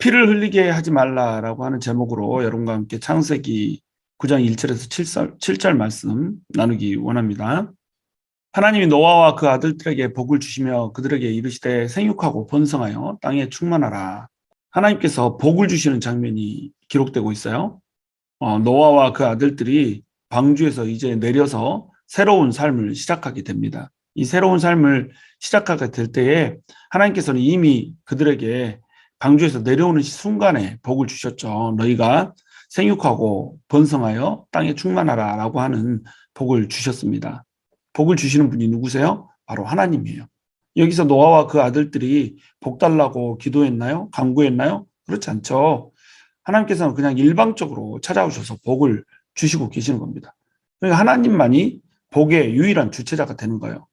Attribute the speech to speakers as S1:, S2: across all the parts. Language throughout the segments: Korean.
S1: 피를 흘리게 하지 말라라고 하는 제목으로 여러분과 함께 창세기 9장 1절에서 7절 말씀 나누기 원합니다. 하나님이 노아와 그 아들들에게 복을 주시며 그들에게 이르시되 생육하고 번성하여 땅에 충만하라. 하나님께서 복을 주시는 장면이 기록되고 있어요. 노아와 그 아들들이 방주에서 이제 내려서 새로운 삶을 시작하게 됩니다. 이 새로운 삶을 시작하게 될 때에 하나님께서는 이미 그들에게 방주에서 내려오는 순간에 복을 주셨죠. 너희가 생육하고 번성하여 땅에 충만하라 라고 하는 복을 주셨습니다. 복을 주시는 분이 누구세요? 바로 하나님이에요. 여기서 노아와 그 아들들이 복 달라고 기도했나요? 간구했나요? 그렇지 않죠. 하나님께서는 그냥 일방적으로 찾아오셔서 복을 주시고 계시는 겁니다. 그러니까 하나님만이 복의 유일한 주체자가 되는 거예요.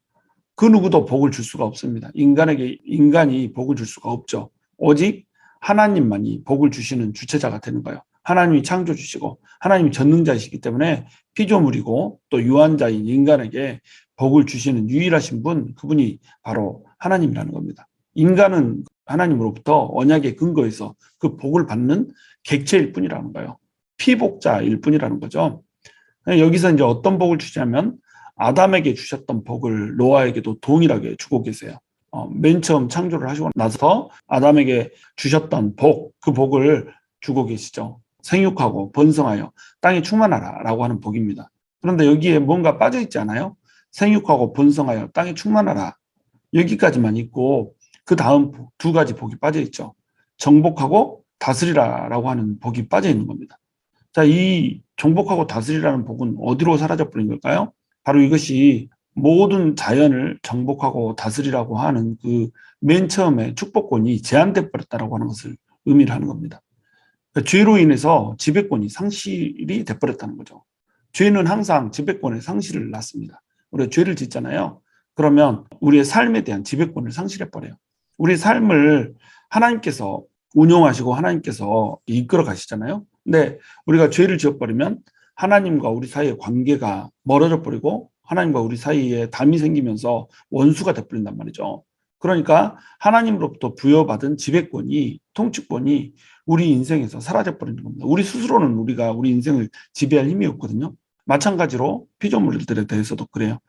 S1: 그 누구도 복을 줄 수가 없습니다. 인간이 복을 줄 수가 없죠. 오직 하나님만이 복을 주시는 주체자가 되는 거예요. 하나님이 창조주시고 하나님이 전능자이시기 때문에 피조물이고 또 유한자인 인간에게 복을 주시는 유일하신 분, 그분이 바로 하나님이라는 겁니다. 인간은 하나님으로부터 언약의 근거에서 그 복을 받는 객체일 뿐이라는 거예요. 피복자일 뿐이라는 거죠. 여기서 이제 어떤 복을 주냐면 아담에게 주셨던 복을 노아에게도 동일하게 주고 계세요. 맨 처음 창조를 하시고 나서 아담에게 주셨던 복, 그 복을 주고 계시죠. 생육하고 번성하여 땅에 충만하라 라고 하는 복입니다. 그런데 여기에 뭔가 빠져있지 않아요? 생육하고 번성하여 땅에 충만하라. 여기까지만 있고 그 다음 두 가지 복이 빠져있죠. 정복하고 다스리라 라고 하는 복이 빠져있는 겁니다. 자, 이 정복하고 다스리라는 복은 어디로 사라져버린 걸까요? 바로 이것이 모든 자연을 정복하고 다스리라고 하는 그 맨 처음에 축복권이 제한돼 버렸다라고 하는 것을 의미를 하는 겁니다. 그러니까 죄로 인해서 지배권이 상실이 돼버렸다는 거죠. 죄는 항상 지배권의 상실을 낳습니다. 우리가 죄를 짓잖아요. 그러면 우리의 삶에 대한 지배권을 상실해버려요. 우리 삶을 하나님께서 운용하시고 하나님께서 이끌어 가시잖아요. 근데 우리가 죄를 지어버리면 하나님과 우리 사이의 관계가 멀어져 버리고 하나님과 우리 사이에 담이 생기면서 원수가 돼버린단 말이죠. 그러니까 하나님으로부터 부여받은 지배권이, 통치권이 우리 인생에서 사라져 버리는 겁니다. 우리 스스로는 우리가 우리 인생을 지배할 힘이 없거든요. 마찬가지로 피조물들에 대해서도 그래요.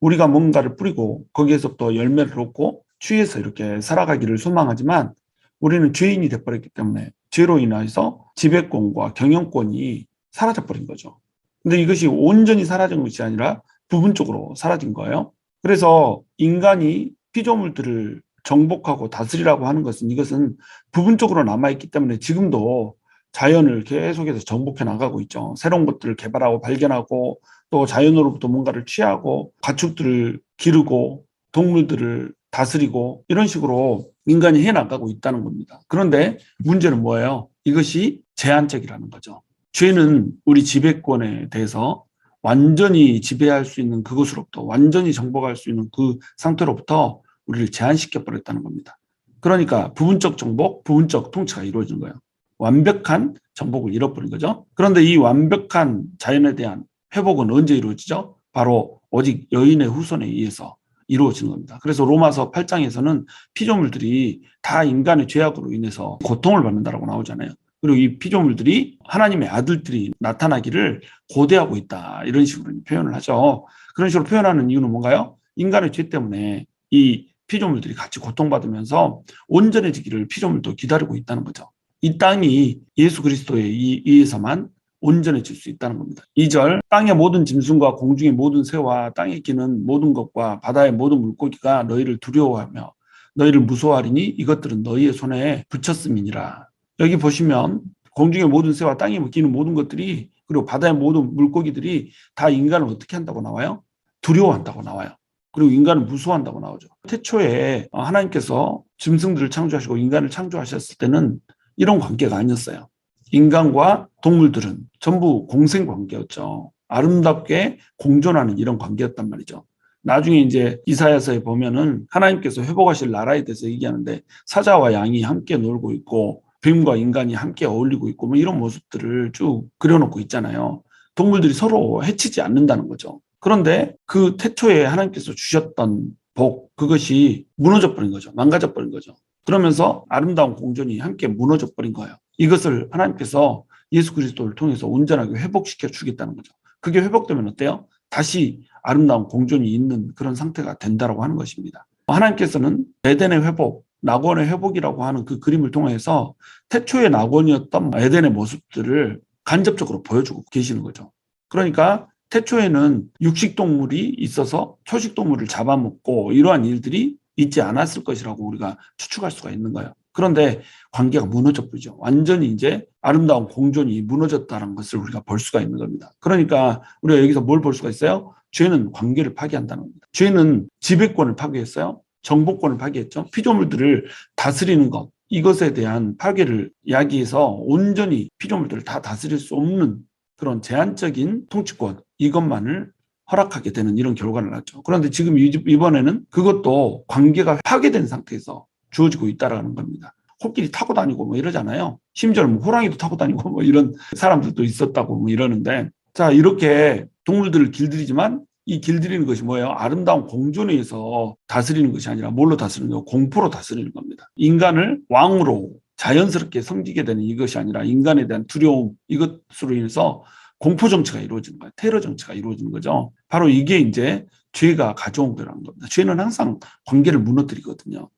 S1: 우리가 뭔가를 뿌리고 거기에서부터 열매를 얻고 취해서 이렇게 살아가기를 소망하지만 우리는 죄인이 돼버렸기 때문에 죄로 인해서 지배권과 경영권이 사라져버린 거죠. 근데 이것이 온전히 사라진 것이 아니라 부분적으로 사라진 거예요. 그래서 인간이 피조물들을 정복하고 다스리라고 하는 것은 이것은 부분적으로 남아있기 때문에 지금도 자연을 계속해서 정복해 나가고 있죠. 새로운 것들을 개발하고 발견하고 또 자연으로부터 뭔가를 취하고 가축들을 기르고 동물들을 다스리고 이런 식으로 인간이 해나가고 있다는 겁니다. 그런데 문제는 뭐예요? 이것이 제한적이라는 거죠. 죄는 우리 지배권에 대해서 완전히 지배할 수 있는 그것으로부터 완전히 정복할 수 있는 그 상태로부터 우리를 제한시켜 버렸다는 겁니다. 그러니까 부분적 정복, 부분적 통치가 이루어진 거예요. 완벽한 정복을 잃어버린 거죠. 그런데 이 완벽한 자연에 대한 회복은 언제 이루어지죠? 바로 오직 여인의 후손에 의해서 이루어지는 겁니다. 그래서 로마서 8장에서는 피조물들이 다 인간의 죄악으로 인해서 고통을 받는다라고 나오잖아요. 그리고 이 피조물들이 하나님의 아들들이 나타나기를 고대하고 있다. 이런 식으로 표현을 하죠. 그런 식으로 표현하는 이유는 뭔가요? 인간의 죄 때문에 이 피조물들이 같이 고통받으면서 온전해지기를 피조물도 기다리고 있다는 거죠. 이 땅이 예수 그리스도에 의해서만 온전해질 수 있다는 겁니다. 2절, 땅의 모든 짐승과 공중의 모든 새와 땅에 기는 모든 것과 바다의 모든 물고기가 너희를 두려워하며 너희를 무서워하리니 이것들은 너희의 손에 붙였음이니라. 여기 보시면 공중의 모든 새와 땅에 기는 모든 것들이 그리고 바다의 모든 물고기들이 다 인간을 어떻게 한다고 나와요? 두려워한다고 나와요. 그리고 인간을 무서워한다고 나오죠. 태초에 하나님께서 짐승들을 창조하시고 인간을 창조하셨을 때는 이런 관계가 아니었어요. 인간과 동물들은 전부 공생 관계였죠. 아름답게 공존하는 이런 관계였단 말이죠. 나중에 이제 이사야서에 보면은 하나님께서 회복하실 나라에 대해서 얘기하는데 사자와 양이 함께 놀고 있고 뱀과 인간이 함께 어울리고 있고 뭐 이런 모습들을 쭉 그려놓고 있잖아요. 동물들이 서로 해치지 않는다는 거죠. 그런데 그 태초에 하나님께서 주셨던 복, 그것이 무너져 버린 거죠. 망가져 버린 거죠. 그러면서 아름다운 공존이 함께 무너져 버린 거예요. 이것을 하나님께서 예수 그리스도를 통해서 온전하게 회복시켜 주겠다는 거죠. 그게 회복되면 어때요? 다시 아름다운 공존이 있는 그런 상태가 된다고 하는 것입니다. 하나님께서는 에덴의 회복, 낙원의 회복이라고 하는 그 그림을 통해서 태초의 낙원이었던 에덴의 모습들을 간접적으로 보여주고 계시는 거죠. 그러니까 태초에는 육식동물이 있어서 초식동물을 잡아먹고 이러한 일들이 있지 않았을 것이라고 우리가 추측할 수가 있는 거예요. 그런데 관계가 무너져 버리죠. 완전히 이제 아름다운 공존이 무너졌다는 것을 우리가 볼 수가 있는 겁니다. 그러니까 우리가 여기서 뭘 볼 수가 있어요? 죄는 관계를 파괴한다는 겁니다. 죄는 지배권을 파괴했어요. 정보권을 파괴했죠. 피조물들을 다스리는 것, 이것에 대한 파괴를 야기해서 온전히 피조물들을 다 다스릴 수 없는 그런 제한적인 통치권, 이것만을 허락하게 되는 이런 결과를 낳죠. 그런데 지금 이번에는 그것도 관계가 파괴된 상태에서 주어지고 있다라는 겁니다. 코끼리 타고 다니고 뭐 이러잖아요. 심지어 뭐 호랑이도 타고 다니고 뭐 이런 사람들도 있었다고 뭐 이러는데, 자, 이렇게 동물들을 길들이지만 이 길들이는 것이 뭐예요? 아름다운 공존에 의해서 다스리는 것이 아니라 뭘로 다스리는 거예요? 공포로 다스리는 겁니다. 인간을 왕으로 자연스럽게 섬기게 되는 이것이 아니라 인간에 대한 두려움, 이것으로 인해서 공포 정치가 이루어지는 거예요. 테러 정치가 이루어지는 거죠. 바로 이게 이제 죄가 가져온 거라는 겁니다. 죄는 항상 관계를 무너뜨리거든요.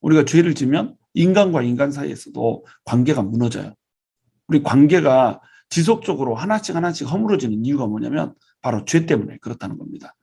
S1: 우리가 죄를 지면 인간과 인간 사이에서도 관계가 무너져요. 우리 관계가 지속적으로 하나씩 하나씩 허물어지는 이유가 뭐냐면 바로 죄 때문에 그렇다는 겁니다.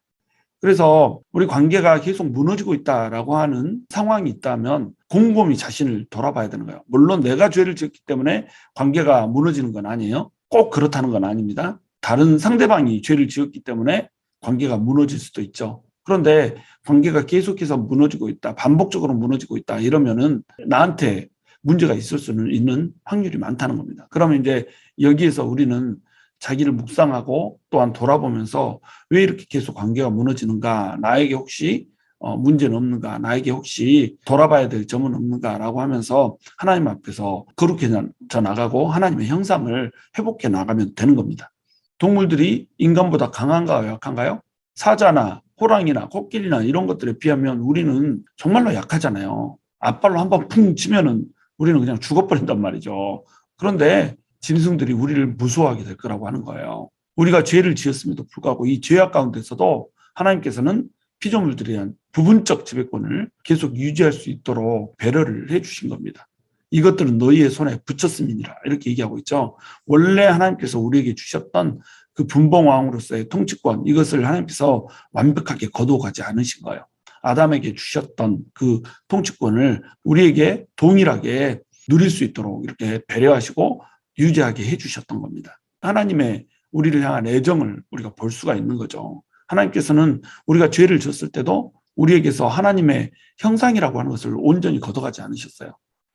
S1: 그래서 우리 관계가 계속 무너지고 있다라고 하는 상황이 있다면 곰곰이 자신을 돌아봐야 되는 거예요. 물론 내가 죄를 지었기 때문에 관계가 무너지는 건 아니에요. 꼭 그렇다는 건 아닙니다. 다른 상대방이 죄를 지었기 때문에 관계가 무너질 수도 있죠. 그런데 관계가 계속해서 무너지고 있다, 반복적으로 무너지고 있다 이러면은 나한테 문제가 있을 수는 있는 확률이 많다는 겁니다. 그러면 이제 여기에서 우리는 자기를 묵상하고 또한 돌아보면서 왜 이렇게 계속 관계가 무너지는가, 나에게 혹시 문제는 없는가, 나에게 혹시 돌아봐야 될 점은 없는가라고 하면서 하나님 앞에서 거룩해져 나가고 하나님의 형상을 회복해 나가면 되는 겁니다. 동물들이 인간보다 강한가요, 약한가요? 사자나 호랑이나 코끼리나 이런 것들에 비하면 우리는 정말로 약하잖아요. 앞발로 한번 쿵 치면은 우리는 그냥 죽어버린단 말이죠. 그런데 짐승들이 우리를 무서워하게 될 거라고 하는 거예요. 우리가 죄를 지었음에도 불구하고 이 죄악 가운데서도 하나님께서는 피조물들에 대한 부분적 지배권을 계속 유지할 수 있도록 배려를 해주신 겁니다. 이것들은 너희의 손에 붙였음이니라 이렇게 얘기하고 있죠. 원래 하나님께서 우리에게 주셨던 그 분봉왕으로서의 통치권, 이것을 하나님께서 완벽하게 거두어가지 않으신 거예요. 아담에게 주셨던 그 통치권을 우리에게 동일하게 누릴 수 있도록 이렇게 배려하시고 유지하게 해주셨던 겁니다. 하나님의 우리를 향한 애정을 우리가 볼 수가 있는 거죠. 하나님께서는 우리가 죄를 졌을 때도 우리에게서 하나님의 형상이라고 하는 것을 온전히 걷어가지 않으셨어요.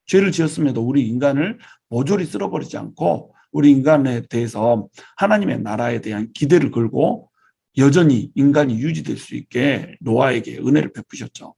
S1: 죄를 지었음에도 우리 인간을 모조리 쓸어버리지 않고 우리 인간에 대해서 하나님의 나라에 대한 기대를 걸고 여전히 인간이 유지될 수 있게 노아에게 은혜를 베푸셨죠.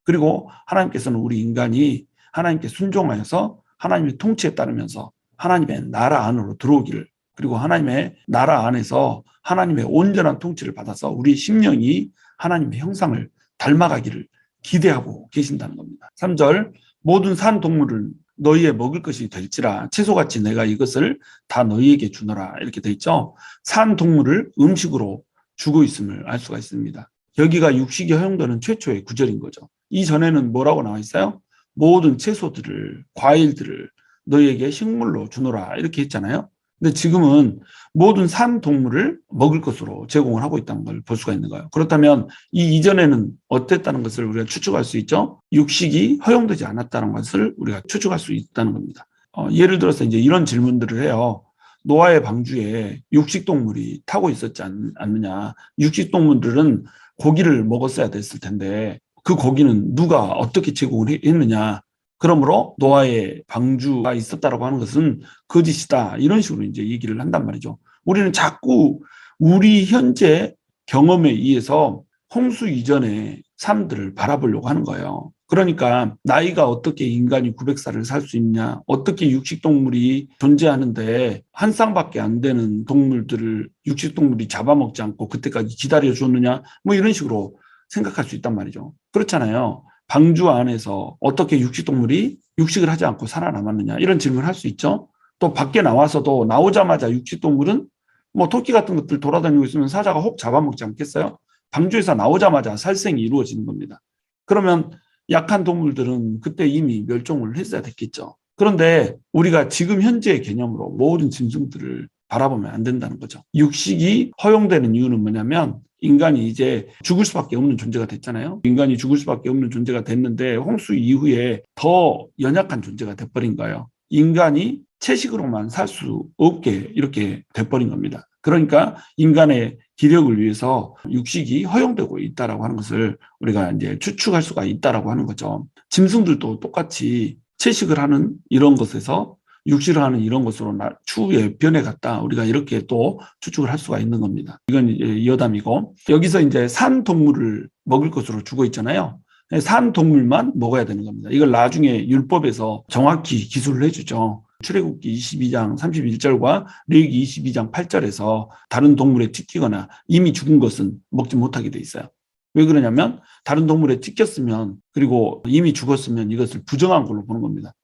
S1: 그리고 하나님께서는 우리 인간이 하나님께 순종하여서 하나님의 통치에 따르면서 하나님의 나라 안으로 들어오기를, 그리고 하나님의 나라 안에서 하나님의 온전한 통치를 받아서 우리 심령이 하나님의 형상을 닮아가기를 기대하고 계신다는 겁니다. 3절, 모든 산 동물은 너희의 먹을 것이 될지라 채소같이 내가 이것을 다 너희에게 주노라 이렇게 돼 있죠. 산 동물을 음식으로 주고 있음을 알 수가 있습니다. 여기가 육식이 허용되는 최초의 구절인 거죠. 이전에는 뭐라고 나와 있어요? 모든 채소들을, 과일들을 너희에게 식물로 주노라 이렇게 했잖아요. 근데 지금은 모든 산 동물을 먹을 것으로 제공을 하고 있다는 걸 볼 수가 있는 거예요. 그렇다면 이 이전에는 어땠다는 것을 우리가 추측할 수 있죠. 육식이 허용되지 않았다는 것을 우리가 추측할 수 있다는 겁니다. 예를 들어서 이제 이런 질문들을 해요. 노아의 방주에 육식동물이 타고 있었지 않느냐. 육식동물들은 고기를 먹었어야 됐을 텐데 그 고기는 누가 어떻게 제공을 했느냐. 그러므로 노아의 방주가 있었다라고 하는 것은 거짓이다. 이런 식으로 이제 얘기를 한단 말이죠. 우리는 자꾸 우리 현재 경험에 의해서 홍수 이전의 삶들을 바라보려고 하는 거예요. 그러니까 나이가 어떻게 인간이 900살을 살 수 있냐, 어떻게 육식동물이 존재하는데 한 쌍밖에 안 되는 동물들을 육식동물이 잡아먹지 않고 그때까지 기다려줬느냐, 뭐 이런 식으로 생각할 수 있단 말이죠. 그렇잖아요. 방주 안에서 어떻게 육식동물이 육식을 하지 않고 살아남았느냐 이런 질문을 할 수 있죠. 또 밖에 나와서도 나오자마자 육식동물은 뭐 토끼 같은 것들 돌아다니고 있으면 사자가 혹 잡아먹지 않겠어요? 방주에서 나오자마자 살생이 이루어지는 겁니다. 그러면 약한 동물들은 그때 이미 멸종을 했어야 됐겠죠. 그런데 우리가 지금 현재의 개념으로 모든 짐승들을 바라보면 안 된다는 거죠. 육식이 허용되는 이유는 뭐냐면 인간이 이제 죽을 수밖에 없는 존재가 됐잖아요. 인간이 죽을 수밖에 없는 존재가 됐는데 홍수 이후에 더 연약한 존재가 돼버린 거예요. 인간이 채식으로만 살 수 없게 이렇게 돼버린 겁니다. 그러니까 인간의 기력을 위해서 육식이 허용되고 있다라고 하는 것을 우리가 이제 추측할 수가 있다라고 하는 거죠. 짐승들도 똑같이 채식을 하는 이런 것에서 육식을 하는 이런 것으로 추후에 변해갔다. 우리가 이렇게 또 추측을 할 수가 있는 겁니다. 이건 이제 여담이고 여기서 이제 산 동물을 먹을 것으로 주고 있잖아요. 산 동물만 먹어야 되는 겁니다. 이걸 나중에 율법에서 정확히 기술을 해주죠. 출애굽기 22장 31절과 레위기 22장 8절에서 다른 동물에 찢기거나 이미 죽은 것은 먹지 못하게 돼 있어요. 왜 그러냐면 다른 동물에 찢겼으면 그리고 이미 죽었으면 이것을 부정한 걸로 보는 겁니다.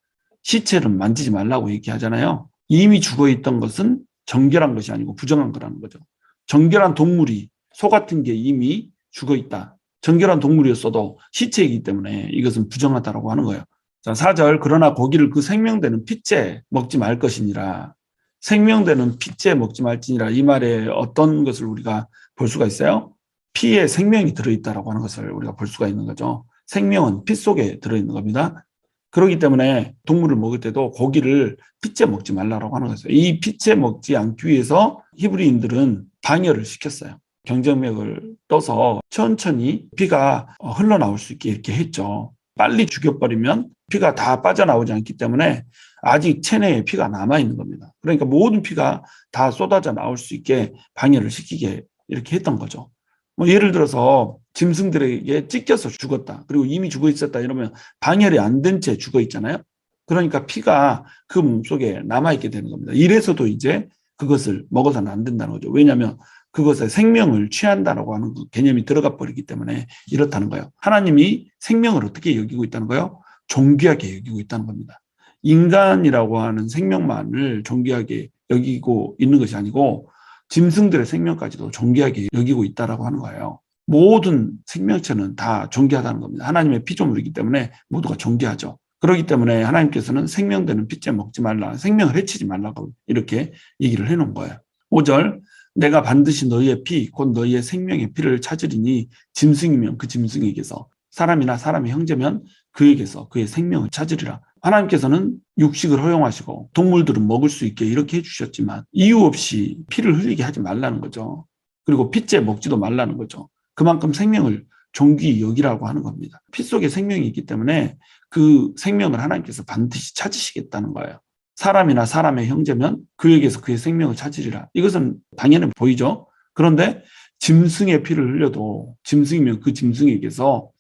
S1: 시체를 만지지 말라고 얘기하잖아요. 이미 죽어있던 것은 정결한 것이 아니고 부정한 거라는 거죠. 정결한 동물이 소 같은 게 이미 죽어있다. 정결한 동물이었어도 시체이기 때문에 이것은 부정하다라고 하는 거예요. 자, 4절 그러나 고기를 그 생명되는 핏째 먹지 말 것이니라. 생명되는 핏째 먹지 말지니라. 이 말에 어떤 것을 우리가 볼 수가 있어요? 피에 생명이 들어있다라고 하는 것을 우리가 볼 수가 있는 거죠. 생명은 피 속에 들어있는 겁니다. 그렇기 때문에 동물을 먹을 때도 고기를 핏째 먹지 말라고 하는 거죠. 이 핏째 먹지 않기 위해서 히브리인들은 방열을 시켰어요. 경정맥을 떠서 천천히 피가 흘러나올 수 있게 이렇게 했죠. 빨리 죽여버리면 피가 다 빠져나오지 않기 때문에 아직 체내에 피가 남아있는 겁니다. 그러니까 모든 피가 다 쏟아져 나올 수 있게 방열을 시키게 이렇게 했던 거죠. 뭐 예를 들어서 짐승들에게 찢겨서 죽었다. 그리고 이미 죽어 있었다 이러면 방열이 안 된 채 죽어 있잖아요. 그러니까 피가 그 몸속에 남아있게 되는 겁니다. 이래서도 이제 그것을 먹어서는 안 된다는 거죠. 왜냐하면 그것에 생명을 취한다라고 하는 개념이 들어가 버리기 때문에 이렇다는 거예요. 하나님이 생명을 어떻게 여기고 있다는 거예요? 존귀하게 여기고 있다는 겁니다. 인간이라고 하는 생명만을 존귀하게 여기고 있는 것이 아니고 짐승들의 생명까지도 존귀하게 여기고 있다라고 하는 거예요. 모든 생명체는 다 존귀하다는 겁니다. 하나님의 피조물이기 때문에 모두가 존귀하죠. 그렇기 때문에 하나님께서는 생명되는 핏째 먹지 말라, 생명을 해치지 말라고 이렇게 얘기를 해놓은 거예요. 5절 내가 반드시 너희의 피, 곧 너희의 생명의 피를 찾으리니 짐승이면 그 짐승에게서 사람이나 사람의 형제면 그에게서 그의 생명을 찾으리라. 하나님께서는 육식을 허용하시고 동물들은 먹을 수 있게 이렇게 해주셨지만 이유 없이 피를 흘리게 하지 말라는 거죠. 그리고 핏째 먹지도 말라는 거죠. 그만큼 생명을 존귀히 여기라고 하는 겁니다. 피 속에 생명이 있기 때문에 그 생명을 하나님께서 반드시 찾으시겠다는 거예요. 사람이나 사람의 형제면 그에게서 그의 생명을 찾으리라. 이것은 당연히 보이죠. 그런데 짐승의 피를 흘려도 짐승이면 그 짐승에게서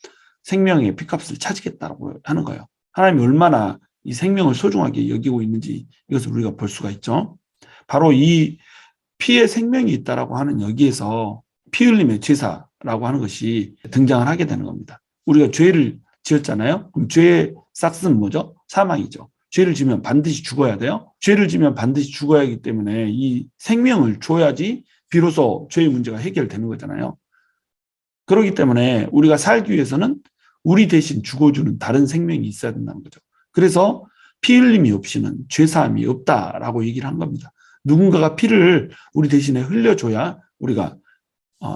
S1: 생명의 피값을 찾으겠다고 하는 거예요. 하나님이 얼마나 이 생명을 소중하게 여기고 있는지 이것을 우리가 볼 수가 있죠. 바로 이 피에 생명이 있다라고 하는 여기에서 피 흘림의 제사라고 하는 것이 등장을 하게 되는 겁니다. 우리가 죄를 지었잖아요. 그럼 죄의 싹스는 뭐죠? 사망이죠. 죄를 지면 반드시 죽어야 돼요. 죄를 지면 반드시 죽어야 하기 때문에 이 생명을 줘야지 비로소 죄의 문제가 해결되는 거잖아요. 그렇기 때문에 우리가 살기 위해서는 우리 대신 죽어주는 다른 생명이 있어야 된다는 거죠. 그래서 피 흘림이 없이는 죄사함이 없다라고 얘기를 한 겁니다. 누군가가 피를 우리 대신에 흘려줘야 우리가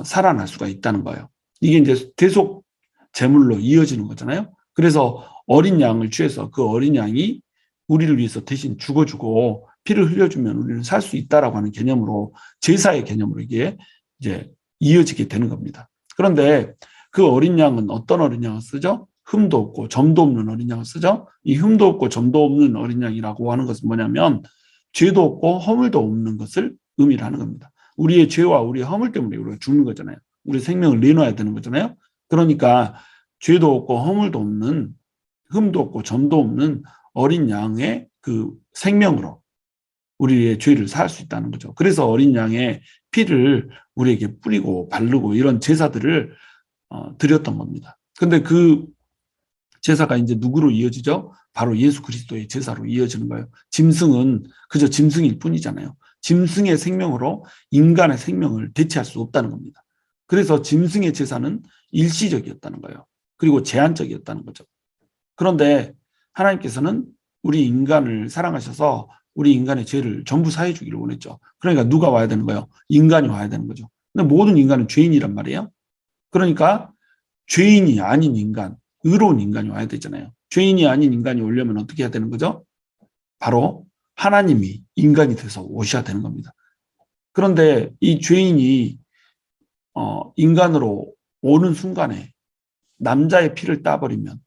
S1: 살아날 수가 있다는 거예요. 이게 이제 대속 제물로 이어지는 거잖아요. 그래서 어린 양을 취해서 그 어린 양이 우리를 위해서 대신 죽어주고 피를 흘려주면 우리는 살 수 있다라고 하는 개념으로 제사의 개념으로 이게 이제 이어지게 되는 겁니다. 그런데 그 어린 양은 어떤 어린 양을 쓰죠? 흠도 없고 점도 없는 어린 양을 쓰죠. 이 흠도 없고 점도 없는 어린 양이라고 하는 것은 뭐냐면 죄도 없고 허물도 없는 것을 의미하는 겁니다. 우리의 죄와 우리의 허물 때문에 우리가 죽는 거잖아요. 우리 생명을 내놔야 되는 거잖아요. 그러니까 죄도 없고 허물도 없는 흠도 없고 점도 없는 어린 양의 그 생명으로 우리의 죄를 살 수 있다는 거죠. 그래서 어린 양의 피를 우리에게 뿌리고 바르고 이런 제사들을 드렸던 겁니다. 근데 그 제사가 이제 누구로 이어지죠? 바로 예수 그리스도의 제사로 이어지는 거예요. 짐승은 그저 짐승일 뿐이잖아요. 짐승의 생명으로 인간의 생명을 대체할 수 없다는 겁니다. 그래서 짐승의 제사는 일시적이었다는 거예요. 그리고 제한적이었다는 거죠. 그런데 하나님께서는 우리 인간을 사랑하셔서 우리 인간의 죄를 전부 사해 주기를 원했죠. 그러니까 누가 와야 되는 거예요? 인간이 와야 되는 거죠. 근데 모든 인간은 죄인이란 말이에요. 그러니까 죄인이 아닌 인간, 의로운 인간이 와야 되잖아요. 죄인이 아닌 인간이 오려면 어떻게 해야 되는 거죠? 바로 하나님이 인간이 돼서 오셔야 되는 겁니다. 그런데 이 죄인이 인간으로 오는 순간에 남자의 피를 따버리면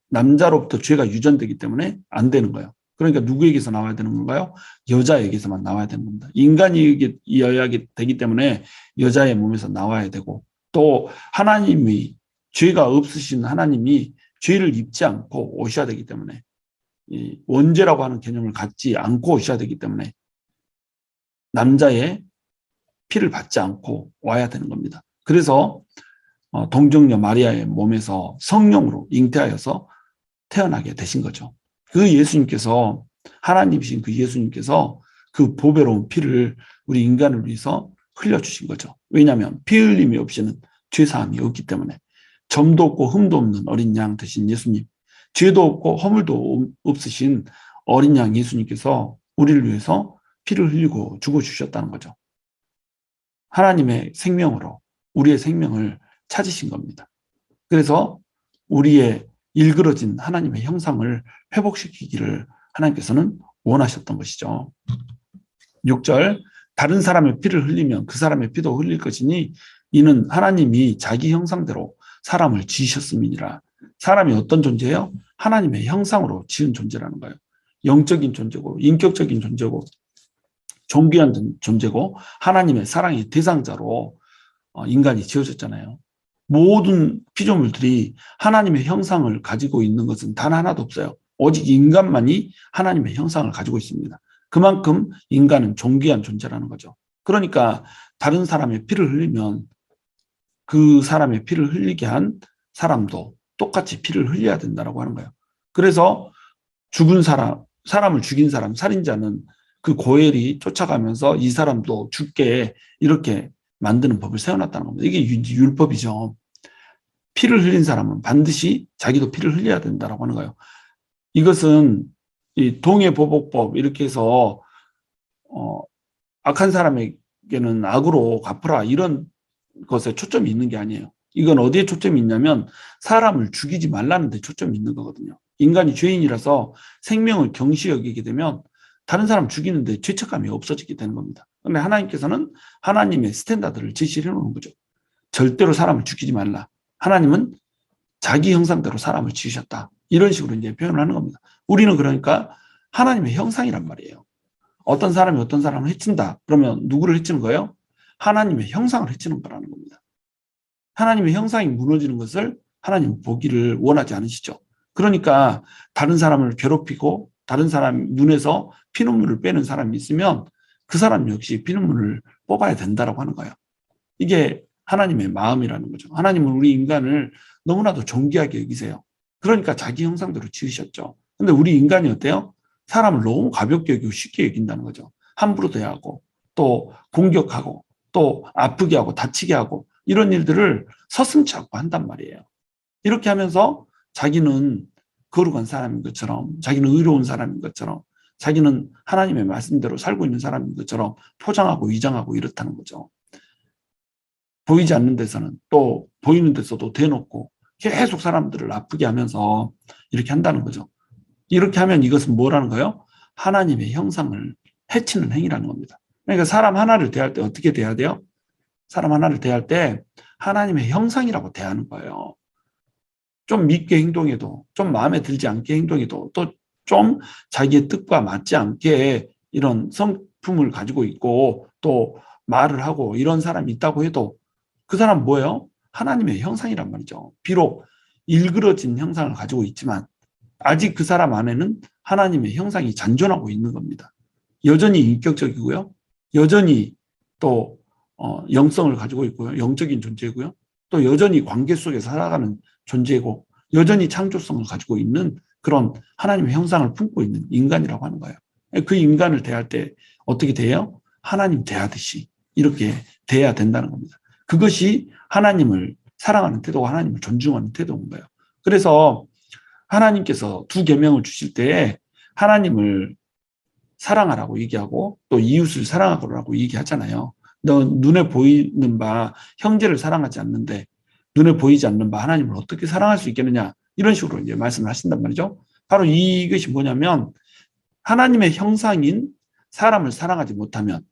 S1: 남자로부터 죄가 유전되기 때문에 안 되는 거예요. 그러니까 누구에게서 나와야 되는 건가요? 여자에게서만 나와야 되는 겁니다. 인간이 이어야 되기 때문에 여자의 몸에서 나와야 되고, 또 하나님이 죄가 없으신 하나님이 죄를 입지 않고 오셔야 되기 때문에, 이 원죄라고 하는 개념을 갖지 않고 오셔야 되기 때문에 남자의 피를 받지 않고 와야 되는 겁니다. 그래서 동정녀 마리아의 몸에서 성령으로 잉태하여서 태어나게 되신 거죠. 그 예수님께서, 하나님이신 그 예수님께서 그 보배로운 피를 우리 인간을 위해서 흘려주신 거죠. 왜냐하면 피 흘림이 없이는 죄사함이 없기 때문에. 점도 없고 흠도 없는 어린 양 되신 예수님, 죄도 없고 허물도 없으신 어린 양 예수님께서 우리를 위해서 피를 흘리고 죽어주셨다는 거죠. 하나님의 생명으로 우리의 생명을 찾으신 겁니다. 그래서 우리의 일그러진 하나님의 형상을 회복시키기를 하나님께서는 원하셨던 것이죠. 6절, 다른 사람의 피를 흘리면 그 사람의 피도 흘릴 것이니 이는 하나님이 자기 형상대로 사람을 지으셨음이니라. 사람이 어떤 존재예요? 하나님의 형상으로 지은 존재라는 거예요. 영적인 존재고 인격적인 존재고 존귀한 존재고 하나님의 사랑의 대상자로 인간이 지어졌잖아요. 모든 피조물들이 하나님의 형상을 가지고 있는 것은 단 하나도 없어요. 오직 인간만이 하나님의 형상을 가지고 있습니다. 그만큼 인간은 존귀한 존재라는 거죠. 그러니까 다른 사람의 피를 흘리면 그 사람의 피를 흘리게 한 사람도 똑같이 피를 흘려야 된다고 하는 거예요. 그래서 죽은 사람을 죽인 사람, 살인자는 그 고엘이 쫓아가면서 이 사람도 죽게 이렇게 만드는 법을 세워놨다는 겁니다. 이게 율법이죠. 피를 흘린 사람은 반드시 자기도 피를 흘려야 된다고 하는 거예요. 이것은 이 동해보복법 이렇게 해서 악한 사람에게는 악으로 갚으라 이런 것에 초점이 있는 게 아니에요. 이건 어디에 초점이 있냐면 사람을 죽이지 말라는 데 초점이 있는 거거든요. 인간이 죄인이라서 생명을 경시 여기게 되면 다른 사람 죽이는데 죄책감이 없어지게 되는 겁니다. 그런데 하나님께서는 하나님의 스탠다드를 제시해 놓은 거죠. 절대로 사람을 죽이지 말라. 하나님은 자기 형상대로 사람을 지으셨다. 이런 식으로 이제 표현을 하는 겁니다. 우리는 그러니까 하나님의 형상이란 말이에요. 어떤 사람이 어떤 사람을 해친다. 그러면 누구를 해치는 거예요? 하나님의 형상을 해치는 거라는 겁니다. 하나님의 형상이 무너지는 것을 하나님 보기를 원하지 않으시죠. 그러니까 다른 사람을 괴롭히고 다른 사람 눈에서 피눈물을 빼는 사람이 있으면 그 사람 역시 피눈물을 뽑아야 된다라고 하는 거예요. 이게 하나님의 마음이라는 거죠. 하나님은 우리 인간을 너무나도 존귀하게 여기세요. 그러니까 자기 형상대로 지으셨죠. 근데 우리 인간이 어때요? 사람을 너무 가볍게 여기고 쉽게 여긴다는 거죠. 함부로 대하고 또 공격하고 또 아프게 하고 다치게 하고 이런 일들을 서슴지 않고 한단 말이에요. 이렇게 하면서 자기는 거룩한 사람인 것처럼, 자기는 의로운 사람인 것처럼, 자기는 하나님의 말씀대로 살고 있는 사람인 것처럼 포장하고 위장하고 이렇다는 거죠. 보이지 않는 데서는 또 보이는 데서도 대놓고 계속 사람들을 아프게 하면서 이렇게 한다는 거죠. 이렇게 하면 이것은 뭐라는 거예요? 하나님의 형상을 해치는 행위라는 겁니다. 그러니까 사람 하나를 대할 때 어떻게 대해야 돼요? 사람 하나를 대할 때 하나님의 형상이라고 대하는 거예요. 좀 믿게 행동해도, 좀 마음에 들지 않게 행동해도, 또 좀 자기의 뜻과 맞지 않게 이런 성품을 가지고 있고 또 말을 하고 이런 사람이 있다고 해도 그 사람 뭐예요? 하나님의 형상이란 말이죠. 비록 일그러진 형상을 가지고 있지만 아직 그 사람 안에는 하나님의 형상이 잔존하고 있는 겁니다. 여전히 인격적이고요. 여전히 또 영성을 가지고 있고요. 영적인 존재고요. 또 여전히 관계 속에서 살아가는 존재고 여전히 창조성을 가지고 있는 그런 하나님의 형상을 품고 있는 인간이라고 하는 거예요. 그 인간을 대할 때 어떻게 돼요? 하나님 대하듯이 이렇게 돼야 된다는 겁니다. 그것이 하나님을 사랑하는 태도고 하나님을 존중하는 태도인 거예요. 그래서 하나님께서 두 계명을 주실 때에 하나님을 사랑하라고 얘기하고 또 이웃을 사랑하라고 얘기하잖아요. 너 눈에 보이는 바 형제를 사랑하지 않는데 눈에 보이지 않는 바 하나님을 어떻게 사랑할 수 있겠느냐 이런 식으로 이제 말씀을 하신단 말이죠. 바로 이것이 뭐냐면 하나님의 형상인 사람을 사랑하지 못하면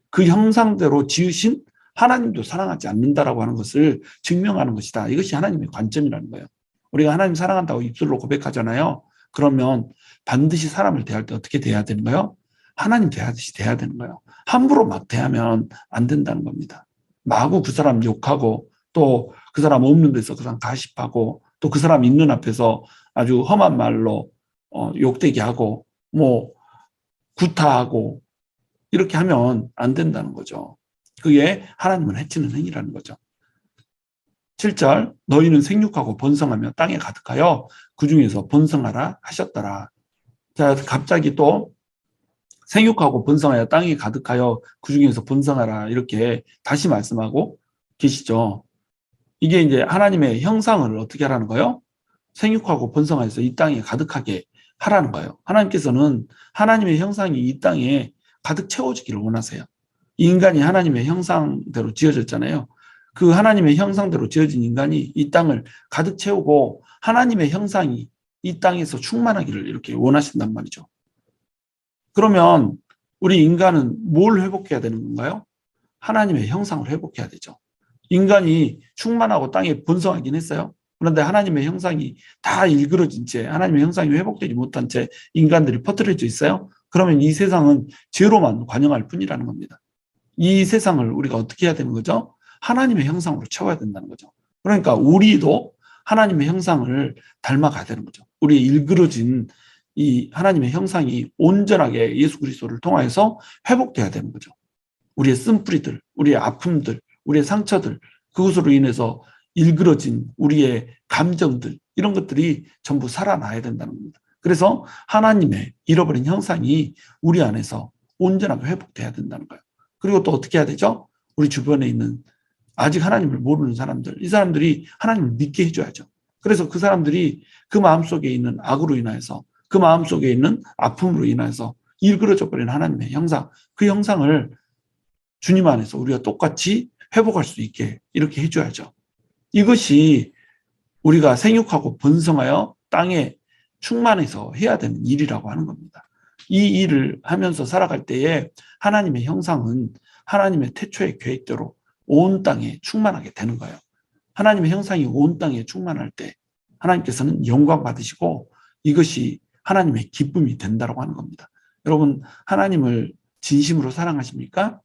S1: 그 형상대로 지으신 하나님도 사랑하지 않는다라고 하는 것을 증명하는 것이다. 이것이 하나님의 관점이라는 거예요. 우리가 하나님 사랑한다고 입술로 고백하잖아요. 그러면 반드시 사람을 대할 때 어떻게 대해야 되는 거예요? 하나님 대하듯이 대해야 되는 거예요. 함부로 막 대하면 안 된다는 겁니다. 마구 그 사람 욕하고 또 그 사람 없는 데서 그 사람 가십하고 또 그 사람 있는 앞에서 아주 험한 말로 욕되게 하고 뭐 구타하고 이렇게 하면 안 된다는 거죠. 그게 하나님을 해치는 행위라는 거죠. 7절 너희는 생육하고 번성하며 땅에 가득하여 그 중에서 번성하라 하셨더라. 자, 갑자기 또 생육하고 번성하여 땅에 가득하여 그 중에서 번성하라 이렇게 다시 말씀하고 계시죠. 이게 이제 하나님의 형상을 어떻게 하라는 거예요? 생육하고 번성하여서 이 땅에 가득하게 하라는 거예요. 하나님께서는 하나님의 형상이 이 땅에 가득 채워지기를 원하세요. 이 인간이 하나님의 형상대로 지어졌잖아요. 그 하나님의 형상대로 지어진 인간이 이 땅을 가득 채우고 하나님의 형상이 이 땅에서 충만하기를 이렇게 원하신단 말이죠. 그러면 우리 인간은 뭘 회복해야 되는 건가요? 하나님의 형상을 회복해야 되죠. 인간이 충만하고 땅에 번성하긴 했어요. 그런데 하나님의 형상이 다 일그러진 채 하나님의 형상이 회복되지 못한 채 인간들이 퍼뜨려져 있어요. 그러면 이 세상은 죄로만 관영할 뿐이라는 겁니다. 이 세상을 우리가 어떻게 해야 되는 거죠? 하나님의 형상으로 채워야 된다는 거죠. 그러니까 우리도 하나님의 형상을 닮아가야 되는 거죠. 우리의 일그러진 이 하나님의 형상이 온전하게 예수 그리스도를 통하여서 회복돼야 되는 거죠. 우리의 쓴뿌리들, 우리의 아픔들, 우리의 상처들, 그것으로 인해서 일그러진 우리의 감정들, 이런 것들이 전부 살아나야 된다는 겁니다. 그래서 하나님의 잃어버린 형상이 우리 안에서 온전하게 회복돼야 된다는 거예요. 그리고 또 어떻게 해야 되죠? 우리 주변에 있는 아직 하나님을 모르는 사람들, 이 사람들이 하나님을 믿게 해줘야죠. 그래서 그 사람들이 그 마음속에 있는 악으로 인하여서 그 마음속에 있는 아픔으로 인하여서 일그러져 버린 하나님의 형상, 그 형상을 주님 안에서 우리가 똑같이 회복할 수 있게 이렇게 해줘야죠. 이것이 우리가 생육하고 번성하여 땅에 충만해서 해야 되는 일이라고 하는 겁니다. 이 일을 하면서 살아갈 때에 하나님의 형상은 하나님의 태초의 계획대로 온 땅에 충만하게 되는 거예요. 하나님의 형상이 온 땅에 충만할 때 하나님께서는 영광 받으시고 이것이 하나님의 기쁨이 된다고 하는 겁니다. 여러분, 하나님을 진심으로 사랑하십니까?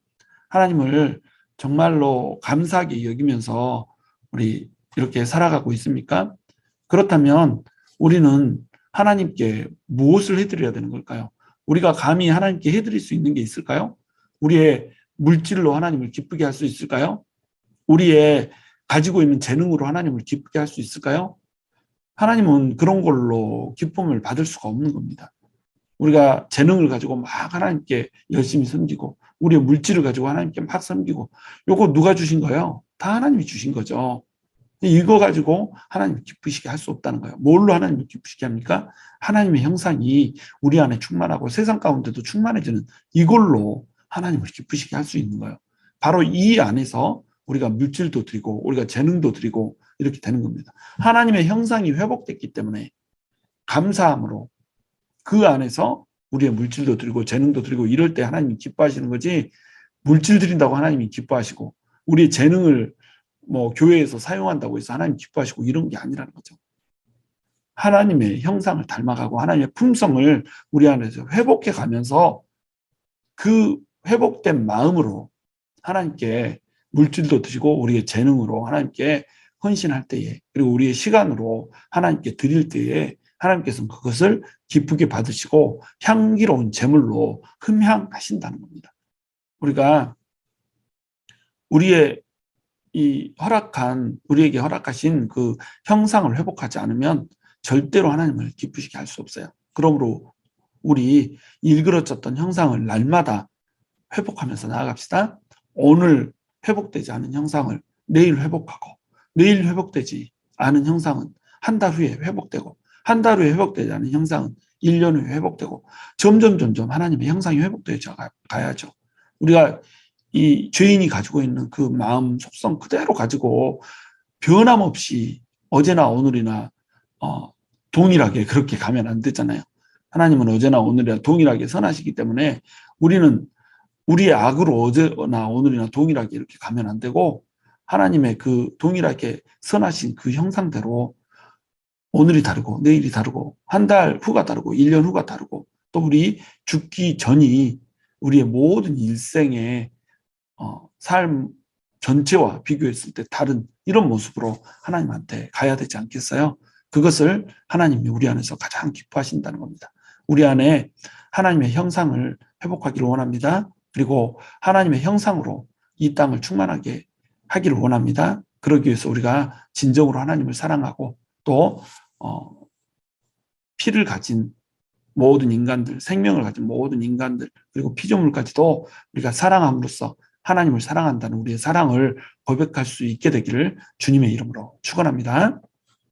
S1: 하나님을 정말로 감사하게 여기면서 우리 이렇게 살아가고 있습니까? 그렇다면 우리는 하나님께 무엇을 해드려야 되는 걸까요? 우리가 감히 하나님께 해드릴 수 있는 게 있을까요? 우리의 물질로 하나님을 기쁘게 할 수 있을까요? 우리의 가지고 있는 재능으로 하나님을 기쁘게 할 수 있을까요? 하나님은 그런 걸로 기쁨을 받을 수가 없는 겁니다. 우리가 재능을 가지고 막 하나님께 열심히 섬기고 우리의 물질을 가지고 하나님께 막 섬기고 요거 누가 주신 거예요? 다 하나님이 주신 거죠. 이거 가지고 하나님을 기쁘시게 할 수 없다는 거예요. 뭘로 하나님을 기쁘시게 합니까? 하나님의 형상이 우리 안에 충만하고 세상 가운데도 충만해지는 이걸로 하나님을 기쁘시게 할 수 있는 거예요. 바로 이 안에서 우리가 물질도 드리고 우리가 재능도 드리고 이렇게 되는 겁니다. 하나님의 형상이 회복됐기 때문에 감사함으로 그 안에서 우리의 물질도 드리고 재능도 드리고 이럴 때 하나님이 기뻐하시는 거지, 물질 드린다고 하나님이 기뻐하시고 우리의 재능을 뭐 교회에서 사용한다고 해서 하나님 기뻐하시고 이런 게 아니라는 거죠. 하나님의 형상을 닮아가고 하나님의 품성을 우리 안에서 회복해 가면서 그 회복된 마음으로 하나님께 물질도 드리고 우리의 재능으로 하나님께 헌신할 때에 그리고 우리의 시간으로 하나님께 드릴 때에 하나님께서는 그것을 기쁘게 받으시고 향기로운 제물로 흠향하신다는 겁니다. 우리가 우리의 우리에게 허락하신 그 형상을 회복하지 않으면 절대로 하나님을 기쁘시게 할 수 없어요. 그러므로 우리 일그러졌던 형상을 날마다 회복하면서 나아갑시다. 오늘 회복되지 않은 형상을 내일 회복하고, 내일 회복되지 않은 형상은 한 달 후에 회복되고, 한 달 후에 회복되지 않은 형상은 1년 후에 회복되고, 점점 하나님의 형상이 회복되어 가야죠. 우리가 이 죄인이 가지고 있는 그 마음 속성 그대로 가지고 변함없이 어제나 오늘이나 동일하게 그렇게 가면 안 되잖아요. 하나님은 어제나 오늘이나 동일하게 선하시기 때문에 우리는 우리의 악으로 어제나 오늘이나 동일하게 이렇게 가면 안 되고, 하나님의 그 동일하게 선하신 그 형상대로 오늘이 다르고 내일이 다르고 한 달 후가 다르고 1년 후가 다르고, 또 우리 죽기 전이 우리의 모든 일생의 삶 전체와 비교했을 때 다른 이런 모습으로 하나님한테 가야 되지 않겠어요? 그것을 하나님이 우리 안에서 가장 기뻐하신다는 겁니다. 우리 안에 하나님의 형상을 회복하기를 원합니다. 그리고 하나님의 형상으로 이 땅을 충만하게 하기를 원합니다. 그러기 위해서 우리가 진정으로 하나님을 사랑하고, 또 피를 가진 모든 인간들, 생명을 가진 모든 인간들, 그리고 피조물까지도 우리가 사랑함으로써 하나님을 사랑한다는 우리의 사랑을 고백할 수 있게 되기를 주님의 이름으로 축원합니다.